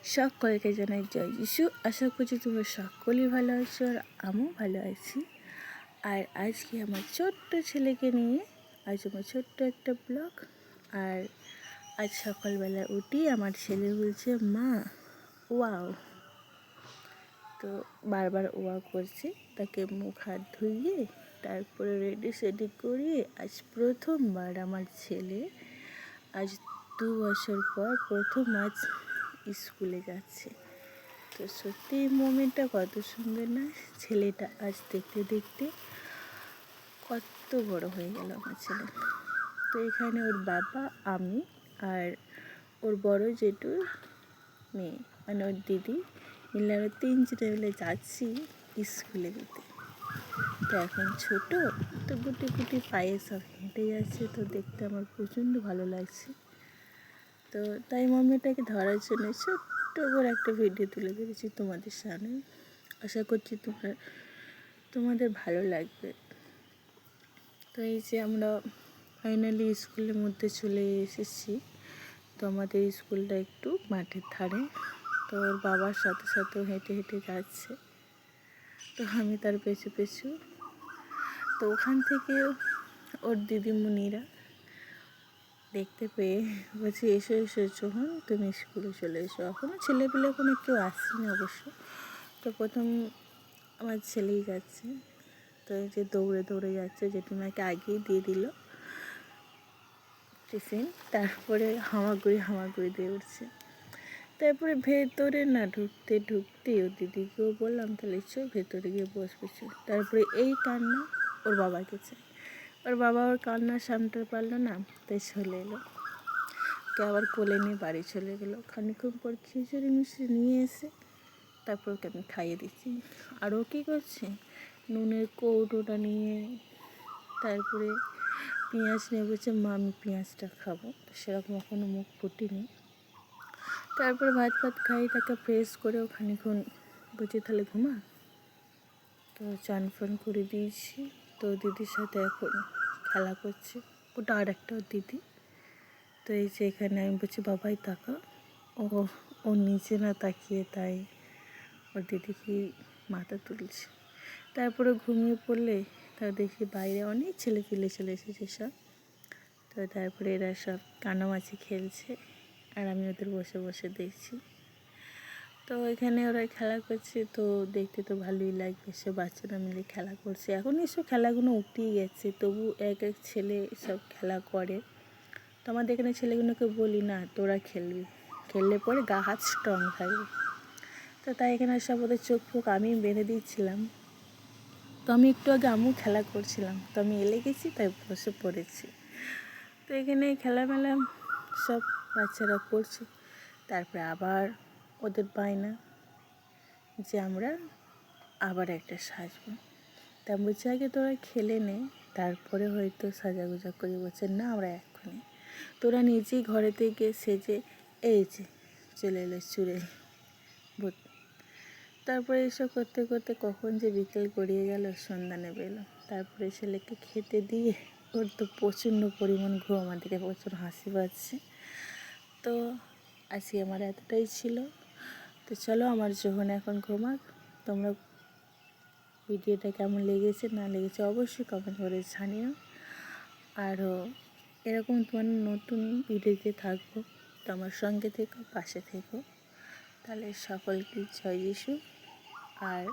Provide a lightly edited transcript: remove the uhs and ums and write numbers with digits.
সকলকে জানাই জয় যিশু। আশা করছি তোমরা সকলেই ভালো আছো আর আমিও ভালো আছি। আর আজকে আমার ছোট্ট ছেলেকে নিয়ে আজ আমার ছোট্ট একটা ব্লগ। আর আজ সকালবেলা উঠি আমার ছেলে বলছে মা ওয়াও, তো বারবার ওয়া করছে। তাকে মুখ হাত ধুইয়ে তারপরে রেডি সেডি করিয়ে আজ প্রথমবার আমার ছেলে আজ 2 বছর পর প্রথম আজ স্কুলে যাচ্ছে। তো সত্যি এই মোমেন্টটা কত সুন্দর না, ছেলেটা আজ দেখতে দেখতে কত বড় হয়ে গেল আমার ছেলে। তো এখানে ওর বাবা, আমি আর ওর বড় জেঠুর মেয়ে মানে ওর দিদি মিলে আমরা 3 জনে মিলে যাচ্ছি স্কুলে দিতে। তো এখন ছোটো, তো গুটি গুটি পায়ে সব হেঁটে যাচ্ছে, তো দেখতে আমার প্রচণ্ড ভালো লাগছে। তো তাই মাম্মিটাকে ধরার জন্য ছোট্ট করে একটা ভিডিও তুলে ধরেছি তোমাদের সামনে। আশা করছি তোমাদের ভালো লাগবে। তো এই যে আমরা ফাইনালি স্কুলের মধ্যে চলে এসেছি। তো আমাদের স্কুলটা একটু মাঠের ধারে, তো ওর বাবার সাথে সাথেও হেঁটে হেঁটে যাচ্ছে, তো আমি তার পেছু পেছু। তো ওখান থেকে ওর দিদিমণিরা দেখতে পেয়ে বলছি এসো এসো যখন তুমি স্কুলে চলে এসো। এখনও ছেলেপিলে কোনো কেউ আসেনি অবশ্য। তো প্রথম আমার ছেলেই যাচ্ছে, তো এই যে দৌড়ে দৌড়ে যাচ্ছে, জেঠিমাকে আগেই দিয়ে দিল টিফিন, তারপরে হামাগুড়ি দিয়ে উঠছে। তারপরে ভেতরে না ঢুকতে ওর দিদিকেও বললাম তাহলে চো ভেতরে গিয়ে বসবেছি। তারপরে এই কান্না ওর বাবাকে চাই, ওর বাবা ওর কান্না সামতে পারলো না, তাই চলে এলো, ওকে আবার কোলে নিয়ে বাড়ি চলে গেলো। খানিক্ষণ পর খিচুড়ি মিষ্টি নিয়ে এসে তারপর ওকে আমি খাইয়ে দিচ্ছি। আর ও কী করছে, নুনের কৌটোটা নিয়ে তারপরে পেঁয়াজ নিয়ে বলছে মা আমি পেঁয়াজটা খাবো। সেরকম এখনও মুখ ফুটিনি। তারপরে ভাত খাই, তাকে ফ্রেশ করেও খানিক্ষণ বলছি তাহলে ঘুমা। তো চান ফান করে দিয়েছি। তো দিদির সাথে এখন খেলা করছে, ওটা আর একটা দিদি। তো এই যে এখানে আমি বলছি বাবাই তাকা, ও নিচে না তাকিয়ে তাই ওর দিদি কি মাথা তুলছে। তারপরে ঘুমিয়ে পড়লে তা দেখি বাইরে অনেক ছেলেপিলে চলে এসেছে সব। তো তারপরে এরা সব কানামাছি খেলছে আর আমি ওদের বসে বসে দেখছি। তো এখানে ওরা খেলা করছে, তো দেখতে তো ভালোই লাগবে, সে বাচ্চারা মিলে খেলা করছে। এখন এসব খেলাগুলো উঠেই গেছে, তবু এক এক ছেলে সব খেলা করে। তো আমাদের এখানে ছেলেগুলোকে বলি না তোরা খেলবি, খেললে পরে গা হাত স্ট্রং থাকবে। তো তাই এখানে সব ওদের চোখ ফোক আমি বেঁধে দিচ্ছিলাম। তো আমি একটু আগে আমিও খেলা করছিলাম, তো আমি এলে গেছি তাই বসে পড়েছি। তো এখানে খেলামেলা সব বাচ্চারা করছে। তারপরে আবার ওদের বায়না যে আমরা আবার একটা সাজবো। তা বলছে আগে তোরা খেলে নে, তারপরে হয়তো সাজাগোজা করি। বলছে না আমরা এক্ষুনি, তোরা নিজেই ঘরেতে গিয়ে সেজে এই যে চলে এলো চুড়ে ভূত। তারপরে এসব করতে করতে কখন যে বিকেল গড়িয়ে গেল, সন্ধ্যা নেমে এলো। তারপরে ছেলেকে খেতে দিয়ে ওর তো প্রচণ্ড পরিমাণ ঘুম, আমাদেরকে প্রচুর হাসি পাচ্ছে। তো আজকে আমার এতটাই ছিল। তো চলো আমার যখন এখন ঘুমাক। তোমরা ভিডিওটা কেমন লেগেছে না লেগেছে অবশ্যই কমেন্ট করে জানিও। আরও এরকম তোমার নতুন ভিডিওতে থাকবো, তো আমার সঙ্গে থেকো, পাশে থেকো। তাহলে সকলকে জয় যিশু। আর